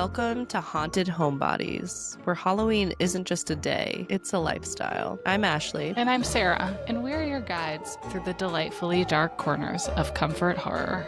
Welcome to Haunted Homebodies, where Halloween isn't just a day, it's a lifestyle. I'm Ashley. And I'm Sarah, and we're your guides through the delightfully dark corners of comfort horror.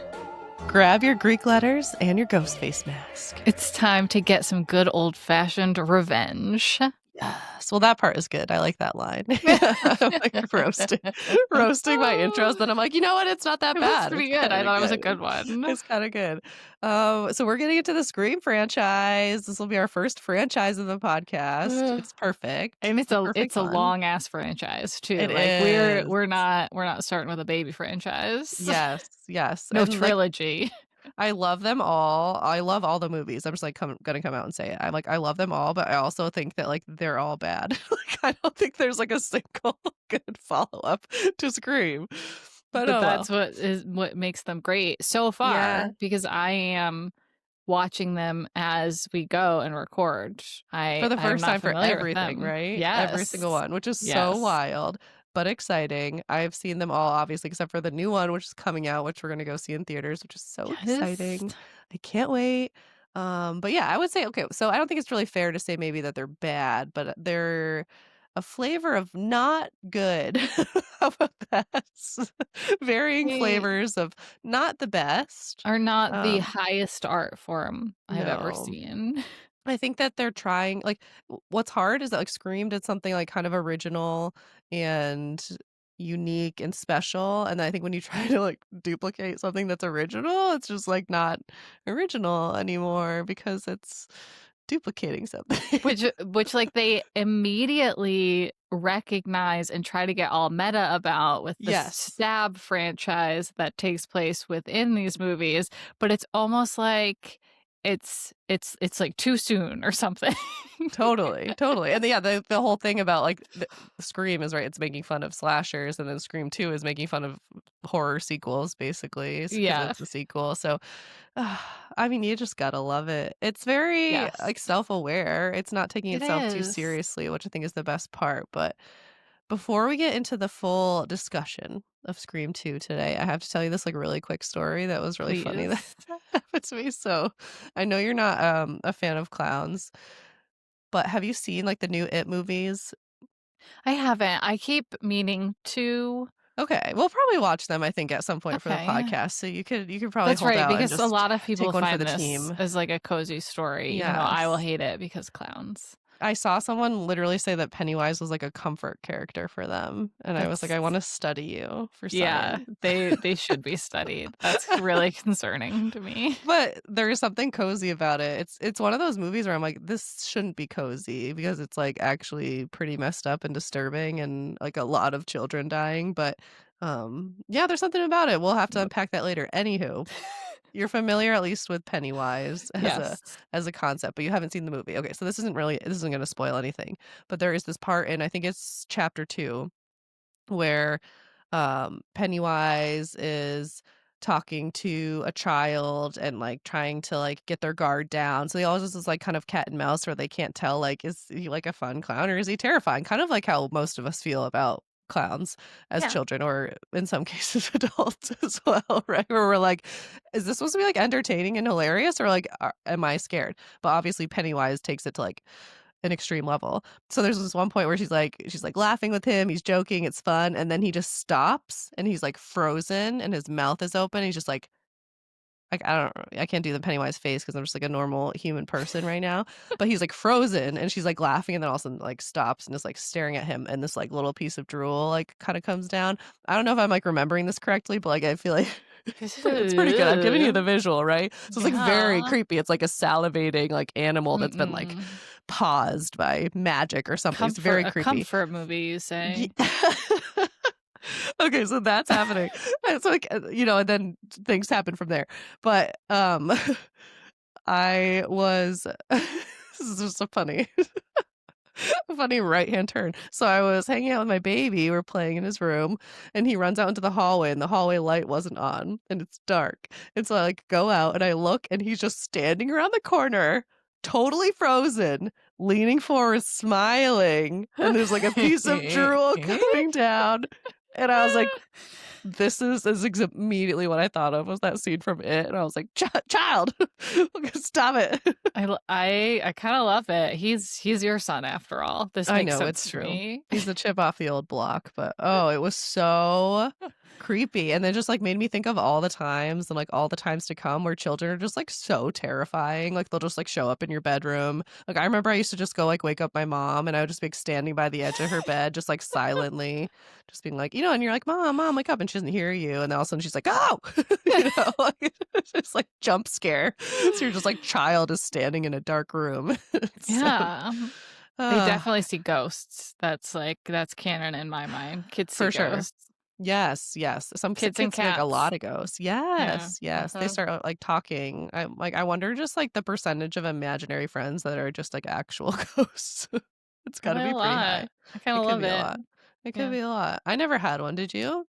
Grab your Greek letters and your Ghostface mask. It's time to get some good old-fashioned revenge. Yes. Well, that part is good. I like that line. I'm like roasting my intros. Then I'm like, you know what? It's not that It bad. was pretty good. I thought it was a good one. It's kind of good. So we're getting into the Scream franchise. This will be our first franchise of the podcast. It's perfect. And it's a long ass franchise too. It like is. we're not starting with a baby franchise. Yes. No And, trilogy. I love them all. I love all the movies. I'm just like gonna come out and say it. I'm like, I love them all, but I also think that like they're all bad. Like I don't think there's like a single good follow up to Scream. But That's what makes them great so far. Yeah. Because I am watching them as we go and record. For the first time for everything, right? Yes. Every single one, which is so wild. But exciting. I've seen them all, obviously, except for the new one, which is coming out, which we're going to go see in theaters, which is so exciting. I can't wait. But yeah, I would say, okay, so I don't think it's really fair to say maybe that they're bad, but they're a flavor of not good. How about that? Varying flavors of not the best. Are not the highest art form I've ever seen. I think that they're trying, like, what's hard is that, like, Scream did something, like, kind of original and unique and special, and I think when you try to, like, duplicate something that's original, it's just, like, not original anymore because it's duplicating something. Which like they immediately recognize and try to get all meta about with the Stab franchise that takes place within these movies, but it's almost like it's like too soon or something. Totally. And the whole thing about like Scream is right, it's making fun of slashers, and then Scream 2 is making fun of horror sequels basically. Yeah, it's a sequel. So I mean, you just gotta love it. It's very like self-aware. It's not taking itself too seriously, which I think is the best part. But before we get into the full discussion of Scream 2 today, I have to tell you this like really quick story that was really funny that happened to me. So I know you're not a fan of clowns, but have you seen like the new It movies? I haven't. I keep meaning to. Okay, we'll probably watch them, I think, at some point for the podcast. So you could probably That's right, because a lot of people people find the this team as like a cozy story. You know, I will hate it because clowns. I saw someone literally say that Pennywise was like a comfort character for them, and I was like, I want to study you for science. Yeah, they should be studied. That's really concerning to me. But there is something cozy about it. It's one of those movies where I'm like, this shouldn't be cozy because it's like actually pretty messed up and disturbing, and like a lot of children dying. But yeah, there's something about it. We'll have to unpack that later. Anywho. You're familiar at least with Pennywise as a concept, but you haven't seen the movie. Okay, so this isn't going to spoil anything, but there is this part in, I think it's chapter 2, where Pennywise is talking to a child and like trying to like get their guard down. So they always just is like kind of cat and mouse where they can't tell like, is he like a fun clown or is he terrifying? Kind of like how most of us feel about clowns as children, or in some cases adults as well, right? Where we're like, is this supposed to be like entertaining and hilarious, or like am I scared? But obviously Pennywise takes it to like an extreme level. So there's this one point where she's like laughing with him, he's joking, it's fun, and then he just stops and he's like frozen and his mouth is open, he's just like I can't do the Pennywise face because I'm just like a normal human person right now. But he's like frozen and she's like laughing, and then all of a sudden like stops and is like staring at him, and this like little piece of drool like kind of comes down. I don't know if I'm like remembering this correctly, but like I feel like it's pretty good. I'm giving you the visual, right? So it's like very creepy. It's like a salivating like animal that's been like paused by magic or something. It's very creepy. A comfort movie, you say? Okay, so that's happening. It's like, you know, and then things happen from there. But I was this is just a funny right-hand turn. So I was hanging out with my baby, we're playing in his room, and he runs out into the hallway, and the hallway light wasn't on, and it's dark. And so I like go out and I look, and he's just standing around the corner, totally frozen, leaning forward, smiling, and there's like a piece of drool coming down. And I was like, this is immediately what I thought of was that scene from It, and I was like, Child, stop it." I kind of love it. He's your son after all. This I makes know, sense it's to true. me. He's the chip off the old block, but, oh, it was so creepy, and then just, like, made me think of all the times and, like, all the times to come where children are just, like, so terrifying, like, they'll just, like, show up in your bedroom. Like, I remember I used to just go, like, wake up my mom, and I would just be, like, standing by the edge of her bed, just, like, silently, just being like, and you're like, Mom, wake up," and she doesn't hear you, and then all of a sudden she's like, "Oh!" Like, it's just, like, jump scare. So you're just like, child is standing in a dark room. So, Yeah. They uh, definitely see ghosts. That's canon in my mind. Kids see for sure. ghosts. Yes, yes. Some Kids and kids see, like, a cats. lot of ghosts. Yeah. Yes, yes. They Uh-huh. start, like, talking. I wonder just, like, the percentage of imaginary friends that are just, like, actual ghosts. It's gotta Probably a be pretty high. lot. I kind It of could love be a it. lot. It could Yeah. be a lot. I never had one, did you?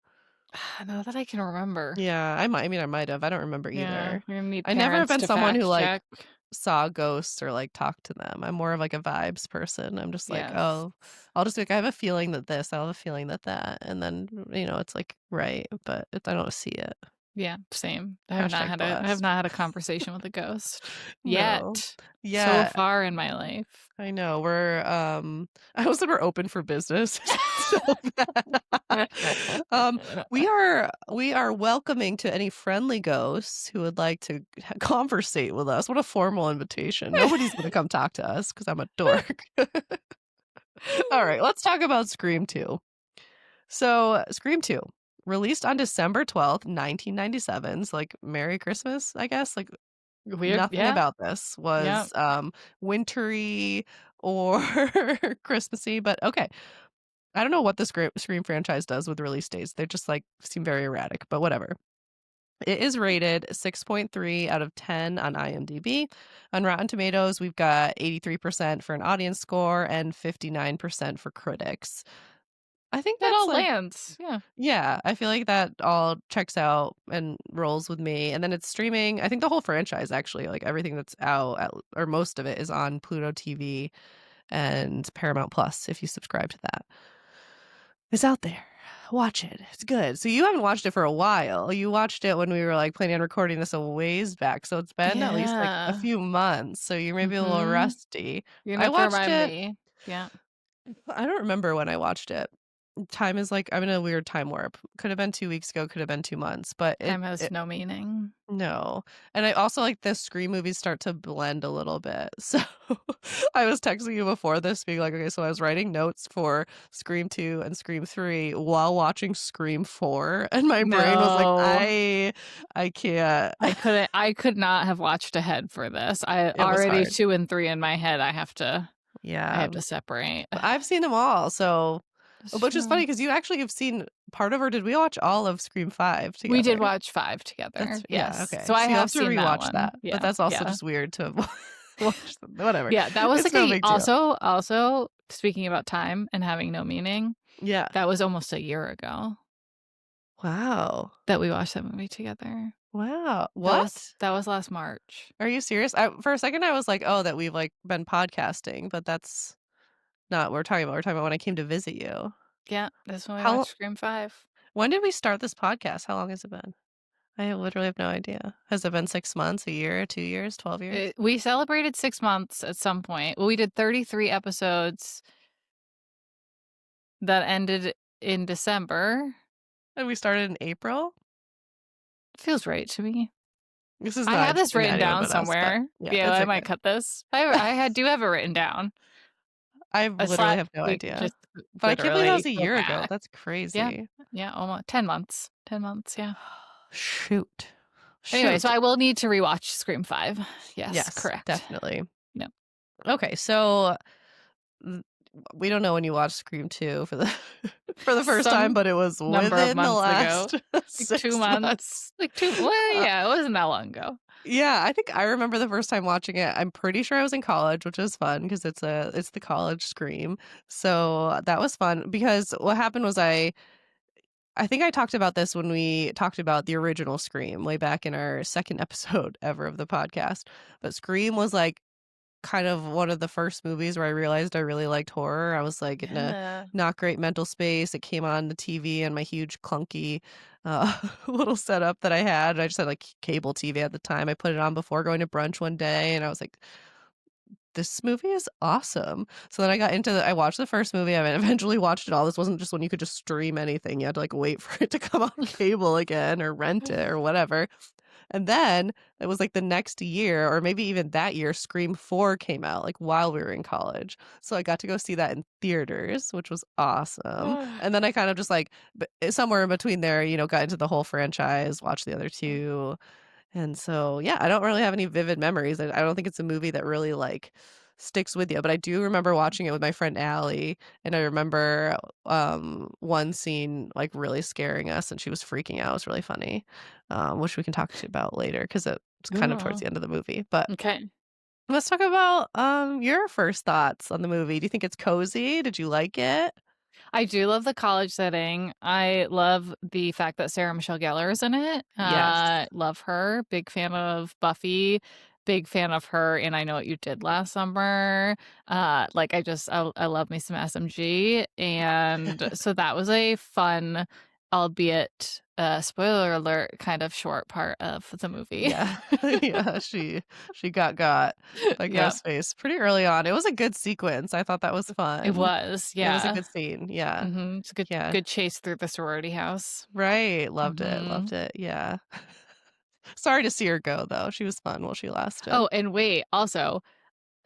Not that I can remember. Yeah, I might have. I don't remember Yeah. either. We're gonna need I never have parents been to someone who, fact like, check. saw ghosts or, like, talked to them. I'm more of, like, a vibes person. I'm just like, Yes. "Oh," I'll just be like, "I have a feeling that this, I have a feeling that that," and then, it's, like, right, but I don't see it. Yeah, same. Hashtag I have blessed. not had a conversation with a ghost No. yet. So Yeah, far in my life. I know. I was we're open for business. So bad. Um, we are welcoming to any friendly ghosts who would like to conversate with us. What a formal invitation. Nobody's gonna come talk to us because 'cause I'm a dork. Alright, let's talk about Scream 2. So, Scream 2, released on December 12th, 1997, so, like, Merry Christmas, I guess, like, Weird. nothing Yeah. about this Yeah. was, wintry or Christmassy, but okay. I don't know what the Scream franchise does with release dates. They just, like, seem very erratic, but whatever. It is rated 6.3 out of 10 on IMDb. On Rotten Tomatoes, we've got 83% for an audience score and 59% for critics. I think That that's, all like, lands. Yeah. yeah, I feel like that all checks out and rolls with me, and then it's streaming. I think the whole franchise actually, like, everything that's out at or most of it is on Pluto TV and Paramount Plus if you subscribe to that. It's out there. Watch it. It's good. So you haven't watched it for a while. You watched it when we were, like, planning on recording this a ways back, so it's been at least, like, a Yeah. few months, so you're maybe a little Mhm. rusty. You're gonna I have to watched remind it me. Yeah. I don't remember when I watched it. Time is like I'm in a weird time warp. Could have been 2 weeks ago, could have been 2 months, but Time has no meaning. no. And I also like the Scream movies start to blend a little bit. So I was texting you before this being like, okay, so I was writing notes for Scream 2 and Scream 3 while watching Scream 4 and my brain was like, No. I can't. I could not have watched ahead for this. I It was already hard. 2 and 3 in my head, I Yeah. have to separate. But I've seen them all. So That's which is true. funny because you actually have seen part of or did we watch all of Scream 5 We did together? watch 5 That's together, yeah, yes. okay. So I So you'll have have to seen that rewatch one. that, but Yeah, that's also yeah. just weird to watch them whatever. Yeah, that was It's like no a big deal. also, speaking about time and having no meaning, Yeah. that was almost a year ago Wow. that we watched that movie together. Wow. What? That was last March. Are you serious? For a second, I was like, "Oh, that we've, like, been podcasting," but that's not what we're talking about. We're talking about when I came to visit you. Yeah, that's when we How watched lo Scream 5. when did we start this podcast? How long has it been? I literally have no idea. Has it been 6 months, a year, 2 years, 12 years? We celebrated 6 months at some point. Well, we did 33 episodes that ended in December. And we started in April? Feels right to me. This is I not have this interesting to written anyone down but us, but somewhere. yeah, Yeah, it's I okay. might cut this. Do have it written down. I A literally slash have no like, idea. just But I can't believe that was literally a go year ago. back. That's Yeah. crazy. Yeah, almost 10 months. 10 months, yeah. Shoot. Anyway, so Shoot. I will need to rewatch Scream 5. Yes, Yes, correct. definitely. Yep. Okay, so mm, we don't know when you watched Scream 2 for the for the first time, Some but it was number of within the months ago. last Like 2 6 months. months. Like 2 well, Uh, yeah, it wasn't that long ago. yeah, I think I remember the first time watching it. I'm pretty sure I was in college, which is fun because it's the college Scream. So that was fun because what happened was I think I talked about this when we talked about the original Scream way back in our second episode ever of the podcast. But Scream was like kind of one of the first movies where I realized I really liked horror. I was, like, in a Yeah. not great mental space. It came on the TV and my huge clunky, little setup that I had. I just had, like, cable TV at the time. I put it on before going to brunch one day, and I was like, "This movie is awesome." So then I watched the first movie, I eventually watched it all. This wasn't just when you could just stream anything. You had to, like, wait for it to come on cable again or rent it or whatever. And then it was like the next year or maybe even that year, Scream 4 came out, like, while we were in college. So I got to go see that in theaters, which was awesome. And then I kind of just like somewhere in between there, got into the whole franchise, watched the other 2. And so, yeah, I don't really have any vivid memories. I don't think it's a movie that really like sticks with you, but I do remember watching it with my friend Allie, and I remember one scene like really scaring us, and she was freaking out. It was really funny, which we can talk to about later because it's kind of towards Ooh, the end of the movie. But okay. let's talk about your first thoughts on the movie. Do you think it's cozy? Did you like it? I do love the college setting. I love the fact that Sarah Michelle Gellar is in it. Yes. Love her. Big fan of Buffy. Big fan of her and I Know What You Did Last Summer. Like I love me some SMG. And so that was a fun, albeit spoiler alert, kind of short part of the movie. Yeah. Yeah, she got by Yep. Ghostface pretty early on. It was a good sequence. I thought that was It fun. was, It was a yeah. good scene. Yeah. It's a good Yeah. good chase through the sorority house. Right. Loved it. Mhm. Loved it. Yeah. Sorry to see her go though. She was fun while she lasted. Oh, and wait, also,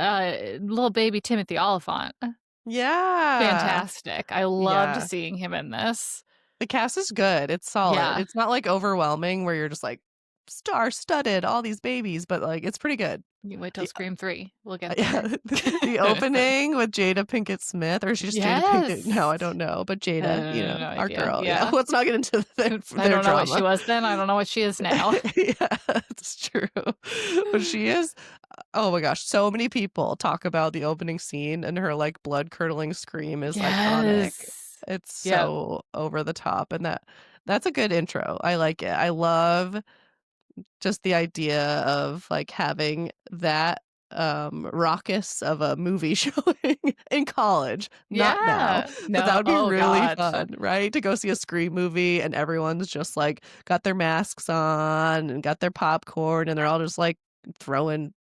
little baby Timothy Olyphant, Yeah. fantastic. I loved Yeah. seeing him in this. The cast is good. It's solid. Yeah. It's not like overwhelming where you're just like star-studded, all these babies, but like it's pretty good. You wait till The Scream 3. We'll get Yeah, there. the opening with Jada Pinkett Smith, or is she just Jada Pinkett now? Yes. I don't know, but Jada, No our idea. girl. Yeah, Yeah. let's not get into I their don't know what she drama. was then, I don't know what she is now. Yeah, it's true. But she is oh my gosh, so many people talk about the opening scene and her, like, blood-curdling scream is iconic. Yes. It's Yep. so over the top, and that's a good intro. I like it. I love just the idea of, like, having that, raucous of a movie showing in college, not now, Yeah. but that No, would be oh really god. fun, right? To go see a Scream movie and everyone's just, like, got their masks on and got their popcorn, and they're all just, like, throwing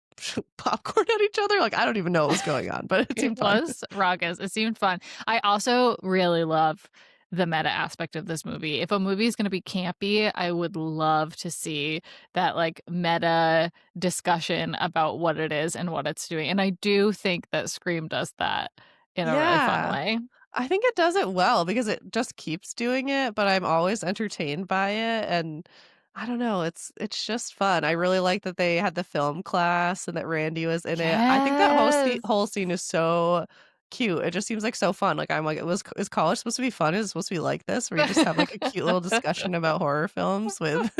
popcorn at each other, like, I don't even know what was going on, but it It seemed fun. was raucous. It seemed fun. I also really love the meta aspect of this movie. If a movie is going to be campy, I would love to see that like meta discussion about what it is and what it's doing. And I do think that Scream does that in a really fun Yeah. way. I think it does it well because it just keeps doing it, but I'm always entertained by it, and I don't know, it's just fun. I really like that they had the film class and that Randy was in it. I think that Yes. whole scene is so cute. It just seems like so fun. Like, I'm like, is college supposed to be fun? Is it supposed to be like this where you just have, like, a cute little discussion about horror films with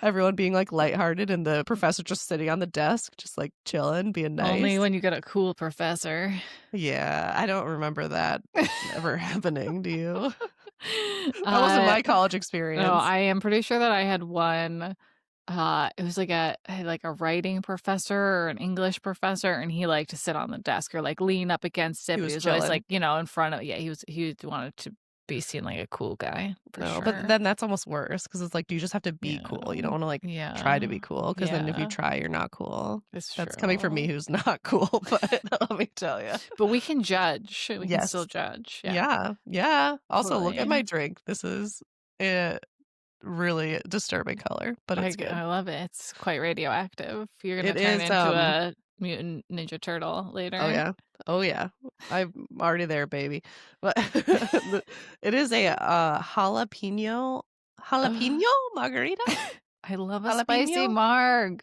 everyone being, like, lighthearted and the professor just sitting on the desk, just, like, chilling, being Only nice? when you get a cool professor. Yeah, I don't remember that ever happening, do you? That wasn't uh my college no, experience. I am pretty sure that I had one. It was like a writing professor or an English professor, and he liked to sit on the desk or like lean up against it, He but he was was always chilling. like, in front of yeah, he wanted to be seen like a cool guy for No, but sure. then that's almost worse because it's like, you just have to be Yeah. cool. You don't wanna, like, try to be Yeah. cool because then if you Yeah. try, you're not cool. It's That's coming from me true. who's not cool, but let me tell you. But we can judge. We can still Yes. judge. Yeah. Yeah, yeah. Also, look at my Totally. drink. This is a really disturbing color, but it's good. I love it. It's quite radioactive. You're gonna It turn is, into a mutant ninja turtle oh, later. yeah. Oh, yeah. I'm already there, baby. But it is a, jalapeno margarita? I love a spicy Jalapeno? marg.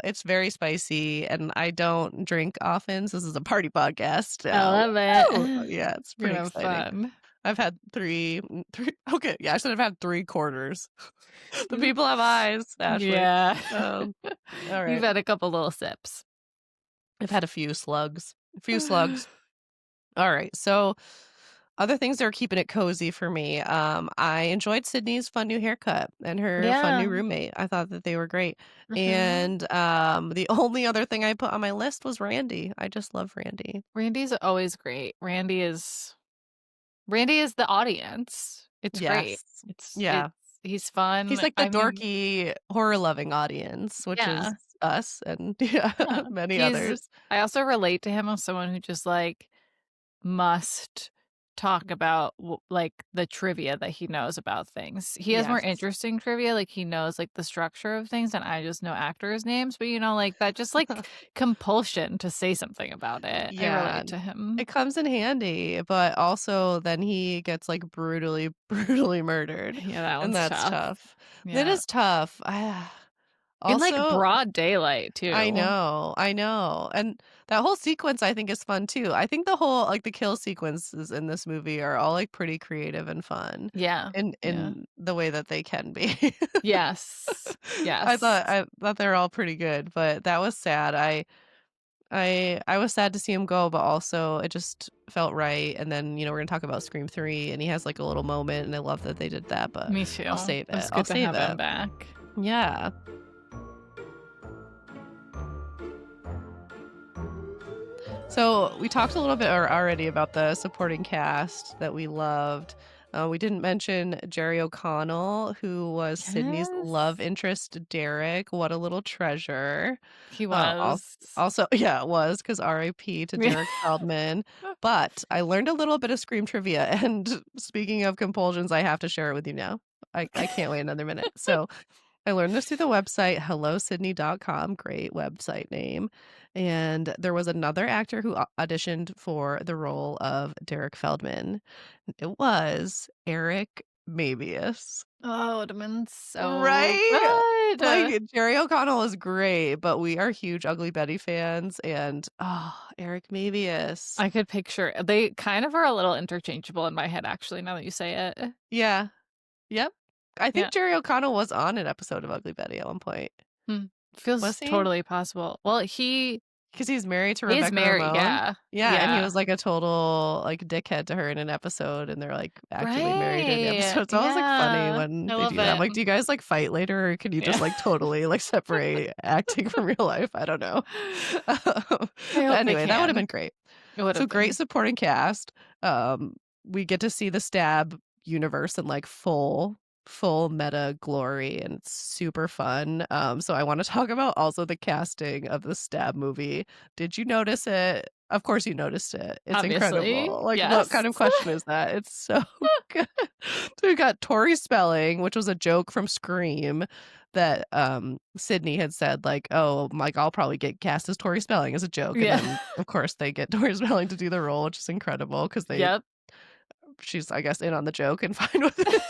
It's very spicy, and I don't drink often, so this is a party podcast. I love Woo! it. Yeah, it's You're pretty gonna have exciting. fun. I've had 3 okay, yeah, I should have had 3 quarters. The people have eyes, Ashley. Yeah. You've Alright. had a couple little sips. I've had a few slugs. A few slugs. Alright, so Other things that are keeping it cozy for me, I enjoyed Sydney's fun new haircut and her fun Yeah. new roommate. I thought that they were great. Mhm. And, the only other thing I put on my list was Randy. I just love Randy. Randy's always great. Randy is the audience. It's great. Yes. It's Yeah. he's He's fun. like the I mean, dorky, horror-loving audience, which is yeah. us and yeah, Yeah. many others. I also relate to him as someone who just, like, must talk about like the trivia that he knows about things. He has more Yes. interesting trivia, like he knows like the structure of things, and I just know actors' names. But like that, just like compulsion to say something about it. I Yeah, relate to him. it comes in handy, but also then he gets, like, brutally, brutally murdered, Yeah, that and one's that's tough. tough. That Yeah, is tough. in like Also broad daylight too. I know, and that whole sequence I think is fun too. I think the whole like, the kill sequences in this movie are all, like, pretty creative and fun Yeah, yeah. in the way that they can be. Yes, yes. I thought they were all pretty good, but that was sad. I was sad to see him go, but also it just felt right, and then, we're gonna talk about Scream 3, and he has, like, a little moment, and I love that they did that, but Me too. I'll save It it. was I'll good to save have it. him back. Yeah. So we talked a little bit already about the supporting cast that we loved. We didn't mention Jerry O'Connell, who was Sydney's love Yes, interest, Derek. What a little treasure. he Also, was. also, yeah, it was because R.I.P. to Derek Feldman. But I learned a little bit of Scream trivia, and speaking of compulsions, I have to share it with you now. I can't wait another minute. So I learned this through the website hellosydney.com, great website name. And there was another actor who auditioned for the role of Derek Feldman. It was Eric Mabius. Oh, it would've been so Right? Like, good. Jerry O'Connell is great, but we are huge Ugly Betty fans, and, Eric Mabius. I could picture they kind of are a little interchangeable in my head, actually, now that you say it. Yeah. Yep. I Yeah. think Jerry O'Connell was on an episode of Ugly Betty at one point. Hmm. Feels Was he? totally possible. Well, he 'Cause he's married to is Rebecca married, Ramon. yeah. Yeah, and he Yeah. was, like, a total, like, dickhead to her in an episode, and they're, like, actually married in the Right. episode, so it was, like, funny Yeah. when I they love do that. I'm it. like, "Do you guys, like, fight later, or can you just, Yeah. like, totally, like, separate acting from real life?" I don't know. Um, I but hope they anyway, that would've can. been great. It would So have great been. supporting cast. We get to see the Stab universe in like full meta glory, and it's super fun. So I want to talk about also the casting of the Stab movie. Did you notice it? Of course you noticed it. It's Obviously. incredible. Like what Yes. kind of question is that? It's so good. So we got Tori Spelling, which was a joke from Scream that Sidney had said like, "Oh, like I'll probably get cast as Tori Spelling as a joke." And Yeah. then of course they get Tori Spelling to do the role, which is incredible because Yep. she's I guess in on the joke and fine with it.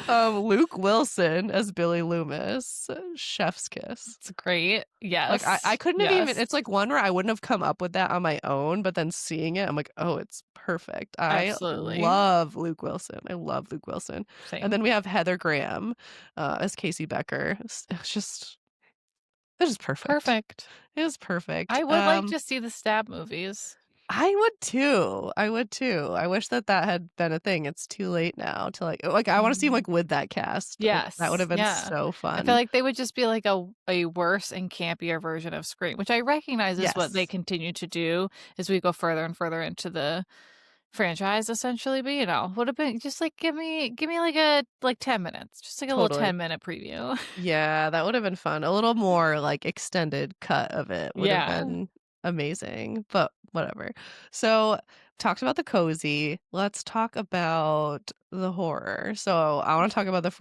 So Luke Wilson as Billy Loomis, chef's kiss. It's great. Like I Yes. couldn't have even Yes. it's like one where I wouldn't have come up with that on my own, but then seeing it, I'm like, "Oh, it's perfect." I Absolutely. love Luke Wilson. I love Luke Wilson. And Same. then we have Heather Graham, as Casey Becker. It's just perfect. Perfect. It is perfect. I would like to see the Stab movies. I would too. I would too. I wish that that had been a thing. It's too late now to like I wanna see him, Mhm. like, with that cast. That would Yes, have been yeah. so I feel fun. like they would just be like a worse and campier version of Scream, which I recognize is what they Yes, continue to do as we go further and further into the franchise essentially, but, would have been just, like, give me, like, 10 minutes, just, like, a little totally. 10-minute preview. Yeah, that would have been fun. A little more, like, extended cut of it would have Yeah. been amazing, but whatever. So, talked about the cozy, let's talk about the horror. So, I wanna talk about the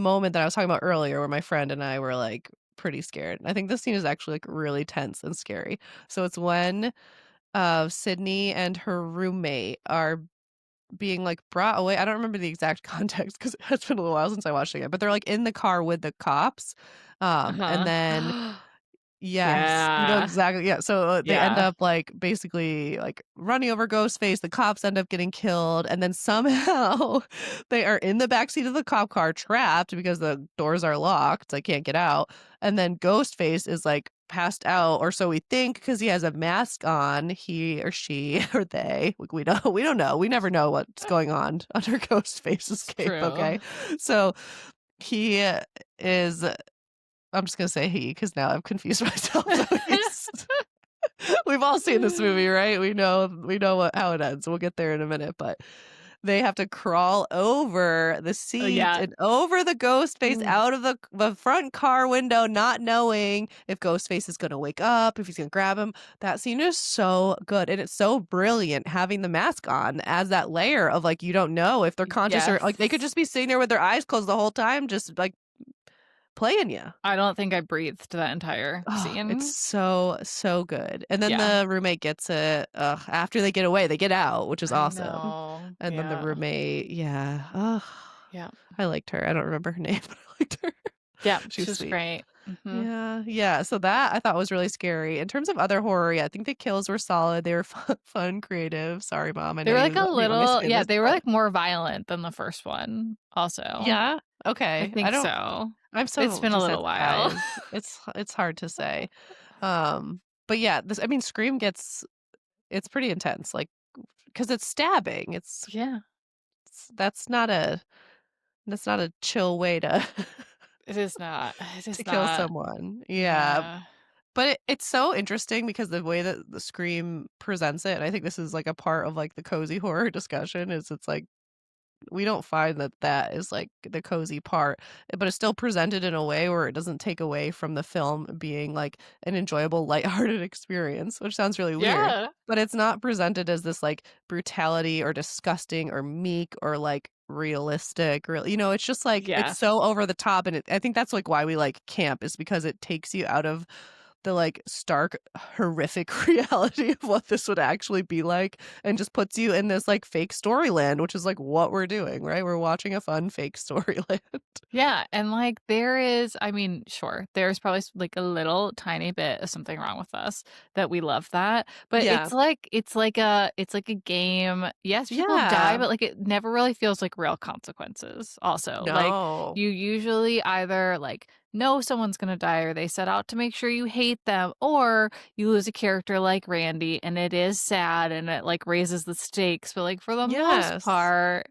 moment that I was talking about earlier where my friend and I were, like, pretty scared. I think this scene is actually, like, really tense and scary. So, it's when, Sydney and her roommate are being, like, brought away. I don't remember the exact context because it has been a little while since I watched it again, but they're, like, in the car with the cops, and then Uh-huh. yes, you know Yeah. exactly yeah, so, they end Yeah. up, like, basically, like, running over Ghostface, the cops end up getting killed, and then somehow they are in the backseat of the cop car trapped because the doors are locked, so they can't get out, and then Ghostface is, like, passed out, or so we think, because he has a mask on, he or she or they, we don't know. We never know what's going on under Ghostface's It's cape, okay? true. So he is I'm just gonna say he, because now I've confused myself. So he's we've all seen this movie, right? We know how it ends. We'll get there in a minute, but they have to crawl over the Oh, seat yeah. and over the Ghostface Ooh. out of the front car window, not knowing if Ghostface is gonna wake up, if he's gonna grab him. That scene is so good, and it's so brilliant having the mask on as that layer of, like, you don't know if they're conscious, or, Yes. like, they could just be sitting there with their eyes closed the whole time, just, like, playing you. I don't think I breathed that entire Oh, it's scene. so, so good, and then Yeah. the roommate gets it, after they get away, they get out, which is I awesome, know. and then the Yeah. roommate, yeah, oh, Yeah. I liked her. I don't remember her name, but I liked her. Yeah, She was she's sweet. great. Mhm. Yeah, yeah, so that I thought was really scary. In terms of other horror, yeah, I think the kills were solid, they were fun, creative. Sorry, mom, I They know were, like, a you don't wanna little say yeah, this, they were, but like, more violent than the first one also. yeah? I Okay, I think don't so. I'm It's so been a little while. desensitized. It's hard to say. But yeah, this I mean, Scream gets it's pretty intense, like, because it's stabbing. Yeah, It's that's not a chill way to it is not. It to is kill not. someone. Yeah, Yeah. but it's so interesting because the way that the Scream presents it, and I think this is, like, a part of, like, the cozy horror discussion, is it's like we don't find that that is, like, the cozy part, but it's still presented in a way where it doesn't take away from the film being, like, an enjoyable, lighthearted experience, which sounds really weird, Yeah. but it's not presented as this, like, brutality or disgusting or meek or, like, realistic, or it's just, like, Yeah. it's so over the top, and I think that's, like, why we like camp, is because it takes you out of the, like, stark, horrific reality of what this would actually be like, and just puts you in this, like, fake storyland, which is, like, what we're doing, right? We're watching a fun fake storyland. Yeah, and, like, there is I mean, sure, there's probably like, a little tiny bit of something wrong with us that we love that, but Yeah. it's like a game. Yes, people die, Yeah. but, like, it never really feels like real consequences also. Like, No. you usually either, like, know someone's gonna die or they set out to make sure you hate them, or you lose a character like Randy, and it is sad and it, like, raises the stakes, but, like, for the most Yes. part,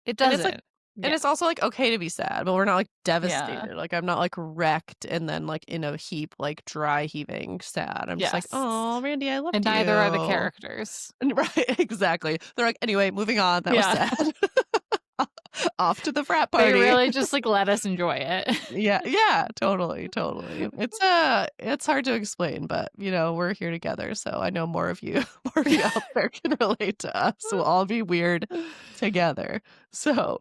it And it's, like doesn't. and Yeah. it's also, like, okay to be sad, but we're not, like, Yeah. devastated, like, I'm not, like, wrecked and then, like, in a heap, like, dry heaving sad. I'm just like, Yes. "Oh, Randy, I And loved neither are the you." characters. And right, exactly. They're like, "Anyway, moving on, that was Yeah. sad." Off to the frat They party. really just, like, let us enjoy it. Yeah, yeah, totally, totally. It's hard to explain, but, we're here together, so I know more of you more of you out there can relate to us. We'll all be weird together. So,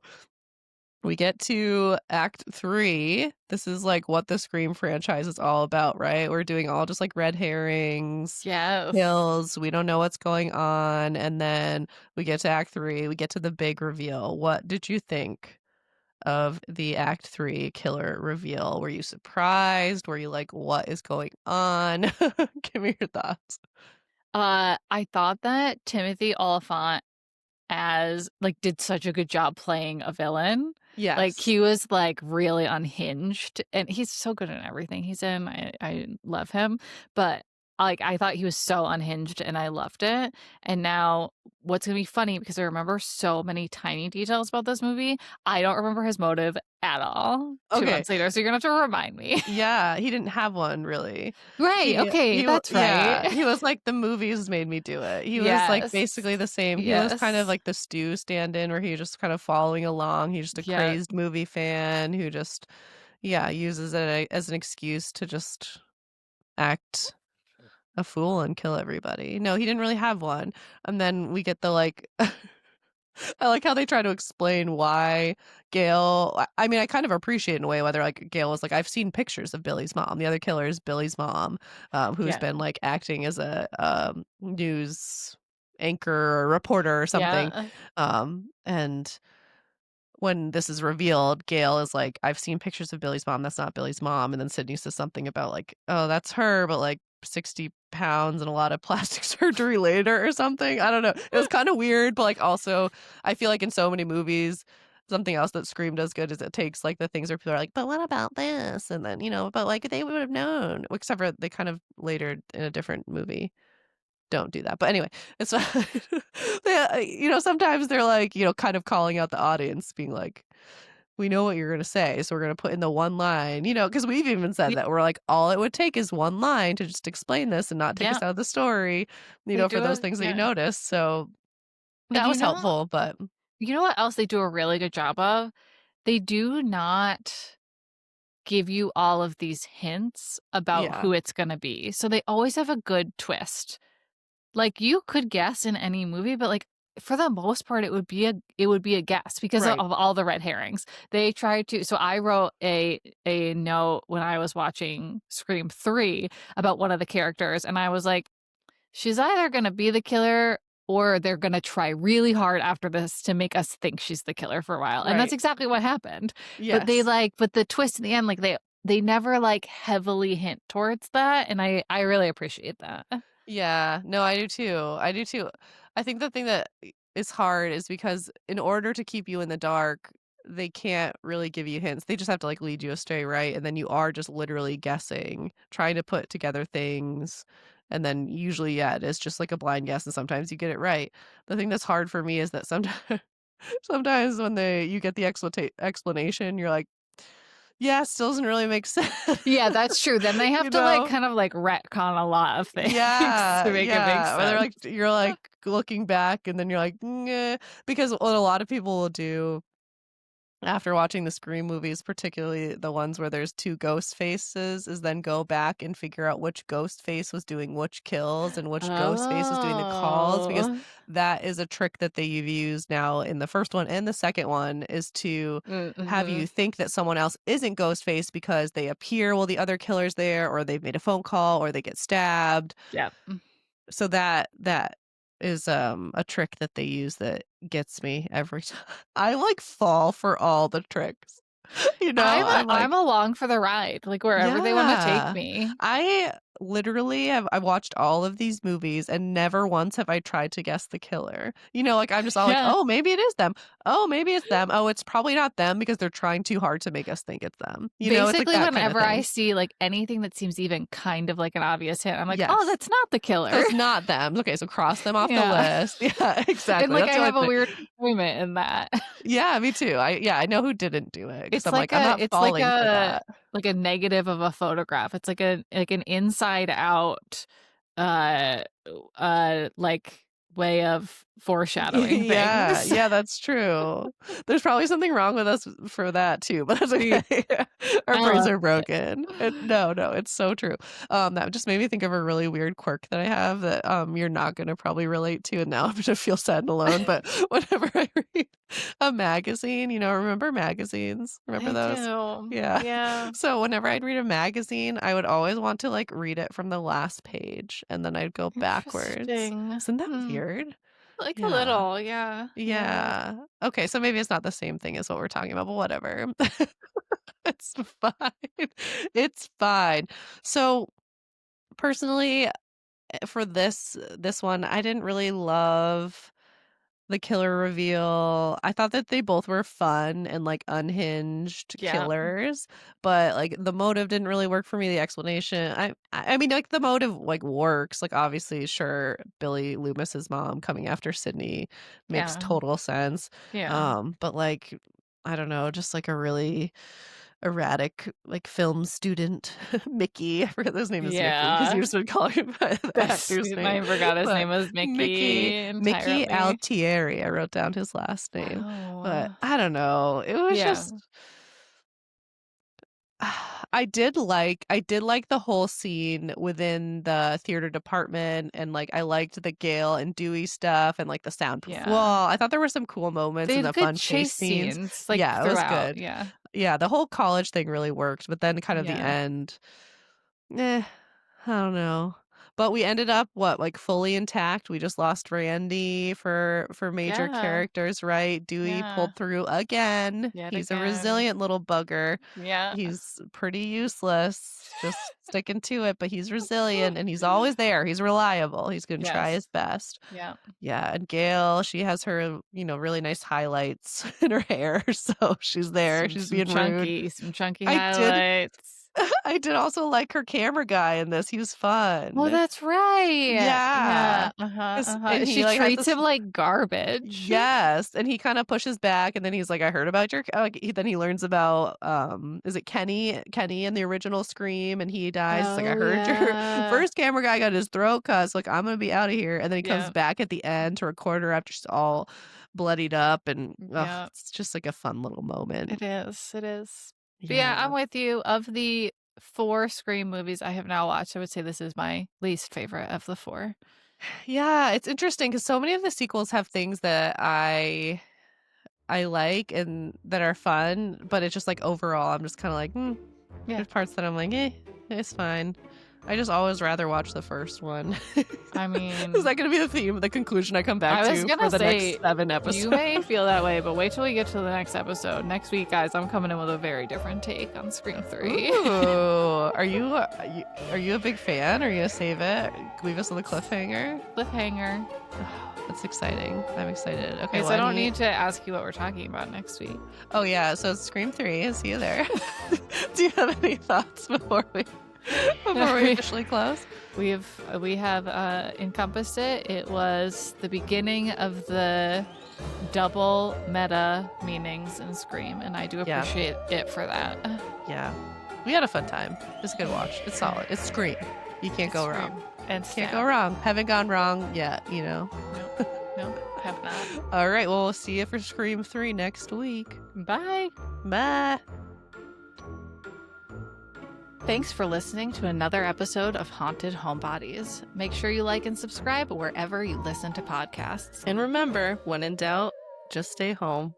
we get to act 3. This is, like, what the Scream franchise is all about, right? We're doing all just, like, red herrings, Yes. kills, we don't know what's going on, and then we get to act 3, we get to the big reveal. What did you think of the Act 3 killer reveal? Were you surprised? Were you like, "What is going on?" Give me your thoughts. I thought that Timothy Olyphant as like, did such a good job playing a villain. Like, Yes. he was, like, really unhinged, and he's so good in everything he's in. I love him, but, like, I thought he was so unhinged, and I loved it, and now what's gonna be funny, because I remember so many tiny details about this movie, I don't remember his motive at all 2 Okay. months later, so you're gonna have to remind me. Yeah, he didn't have one really. Right, okay, that's right. Yeah, he was like, "The movies made me do it." He was, like, Yes. basically the same. He was kind of Yes. like the Stu stand-in where he just kind of following along. He's just a Yeah. crazed movie fan who just, yeah, uses it as an excuse to just act a fool and kill everybody. No, he didn't really have one. And then we get the, like I like how they try to explain why Gail I mean, I kind of appreciate in a way whether, like, Gail was like, "I've seen pictures of Billy's mom." The other killer is Billy's mom, who's Yeah. been, like, acting as a, news anchor or reporter or something, Yeah. and when this is revealed, Gail is like, "I've seen pictures of Billy's mom, that's not Billy's mom," and then Sydney says something about, like, "Oh, that's her, but, like, 60 pounds and a lot of plastic surgery later," or something, I don't know. It was kinda weird, but, like, also, I feel like in so many movies, something else that Scream does good is it takes, like, the things where people are like, "But what about this?" And then, "But, like, they would have known." Except for they kind of later in a different movie don't do that. But anyway, it's yeah, sometimes they're like, kind of calling out the audience, being like, "We know what you're gonna say, so we're gonna put in the one line," because we've even said Y that. We're like, "All it would take is one line to just explain this and not take yeah, us out of the story," they for do those it things that you yeah. notice. So And that was helpful, but you know what else they do a really good job of? They do not give you all of these hints about yeah, who it's gonna be, so they always have a good twist. Like, you could guess in any movie, but, like, for the most part, it would be a guess because right. of all the red herrings. They try to so I wrote a note when I was watching Scream 3 about one of the characters, and I was like, "She's either gonna be the killer or they're gonna try really hard after this to make us think she's the killer for a while," and that's Right. exactly what happened. Yes. But the twist in the end, like, they never, like, heavily hint towards that, and I really appreciate that. Yeah. No, I do too. I do too. I think the thing that is hard is because in order to keep you in the dark, they can't really give you hints. They just have to like lead you astray, right? And then you are just literally guessing, trying to put together things. And then usually, yeah, it is just like a blind guess, and sometimes you get it right. The thing that's hard for me is that sometimes sometimes when you get the explanation, you're like, yeah, it still doesn't really make sense. Yeah, that's true. Then they have you to, like, know? kind of, like, retcon a lot of things Yeah, to make it make yeah, or they're sense. like you're, like, looking back and then you're like, "Nah," because what a lot of people will do after watching the Scream movies, particularly the ones where there's 2 ghost faces, is then go back and figure out which ghost face was doing which kills and which ghost face was doing the calls, because Oh. that is a trick that they've used now in the first one and the second one, is to have you Mhm. think that someone else isn't Ghostface because they appear while the other killer's there, or they've made a phone call, or they get stabbed. Yep. So that is, a trick that they use that gets me every time. I, like, fall for all the tricks. I'm like I'm along for the ride, like, wherever they wanna take yeah. me. I literally I've watched all of these movies and never once have I tried to guess the killer. Like, I'm just all like, Yeah. "Oh, maybe it is them. Oh, maybe it's them. Oh, it's probably not them because they're trying too hard to make us think it's them." It's like Basically, that kinda whenever I thing. see, like, anything that seems even kind of like an obvious hint, I'm like, "Oh, Yes. that's not the So killer." it's not them. Okay, so cross them off the Yeah. list. Yeah, And, exactly. like, That's I the only have a thing. weird enjoyment in that. Yeah, me too. I know who didn't do it because 'cause It's I'm like, like I'm a not it's falling for that. like a negative of a photograph. It's like an inside out, uh, like, way of foreshadowing Yeah, things. yeah, that's true. There's probably something wrong with us for that too, but that's See, okay. Our I brains love are it. broken. No, it's so true. That just made me think of a really weird quirk that I have that, you're not gonna probably relate to, and now I'm gonna feel sad and alone, but whenever I read a magazine, remember magazines? Remember I those? do. Yeah. Yeah. So whenever I'd read a magazine, I would always want to, like, read it from the last page, and then I'd go backwards. Interesting. Isn't that Hmm. weird? Like a Yeah. little, yeah, yeah. Yeah. Okay, so maybe it's not the same thing as what we're talking about, but whatever. It's fine. It's fine. So, personally, for this one, I didn't really love the killer reveal. I thought that they both were fun and, like, unhinged Yeah, killers, but, like, the motive didn't really work for me, the explanation I mean, like, the motive, like, works, like, obviously, sure, Billy Loomis's mom coming after Sidney makes yeah, total sense, yeah. but, like, I don't know, just, like, a really erratic, like, film student, Mickey. I forget his name is Mickey because you Yeah. just been calling him by the That's actor's name, I forgot his but name was Mickey Mickey Mickey entirely. Altieri, I wrote down his last name, but Oh, I don't know, it was yeah, just I did like the whole scene within the theater department, and, like, I liked the Gale and Dewey stuff and, like, the soundproof yeah. wall. I thought there were some cool moments They and had the good fun chase chase scenes. scenes, like, Yeah, it was throughout, good. yeah, Yeah, the whole college thing really worked, but then kind of the yeah. end, eh, I don't know. But we ended up, like, fully intact? We just lost Randy for major Yeah. characters, right? Dewey Yeah. pulled through again. Yet He's a again. resilient little bugger. Yeah. He's pretty useless, just sticking to it, but he's resilient, and he's always there. He's reliable. He's gonna try Yes. his best. Yeah. Yeah, and Gail, she has her, really nice highlights in her hair, so she's there. She's Some being rude. chunky I did highlights. I did also like her camera guy in this. He was Oh, fun. that's right. Yeah. Yeah. Uh-huh. 'Cause Uh-huh. and he, She like, has treats this him like garbage. Yes, and he kinda pushes back, and then he's like, "I heard about your" then he learns about, is it Kenny? Kenny in the original Scream, and he dies. It's like, "I Oh, heard your yeah. first camera guy got his throat cut, so, like, I'm gonna be outta here," and then he comes Yeah. back at the end to record her after she's all bloodied up, and, ugh, Yeah. it's just, like, a fun little moment. It is. It is. But yeah, I'm Yeah. with you. Of the 4 Scream movies I have now watched, I would say this is my least favorite of the 4. Yeah, it's interesting because so many of the sequels have things that I like and that are fun, but it's just, like, overall, I'm just kinda like, Yeah. there's parts that I'm like, it's fine. I just always rather watch the first one. I Is mean, that gonna be the theme, the conclusion I come back I was to for gonna the say, next 7 you episodes? may feel that way, but wait till we get to the next episode. Next week, guys, I'm coming in with a very different take on Scream 3. Ooh, are you a big fan? Are you gonna save it? Leave us with a cliffhanger? Cliffhanger. That's exciting. I'm excited. Okay, Okay, so well, I don't need to ask you what we're talking about next week. Oh, yeah, so it's Scream 3. See you there. Do you have any thoughts before we officially close? We have encompassed it. It was the beginning of the double meta meanings in Scream, and I do Yeah. appreciate it for that. Yeah. We had a fun time. It's a good watch. It's solid. It's Scream. You can't go Scream. wrong. And Can't Stab. go wrong. Haven't gone wrong yet, No, have not. All right, well, we'll see you for Scream 3 next week. Bye. Bye. Thanks for listening to another episode of Haunted Homebodies. Make sure you like and subscribe wherever you listen to podcasts. And remember, when in doubt, just stay home.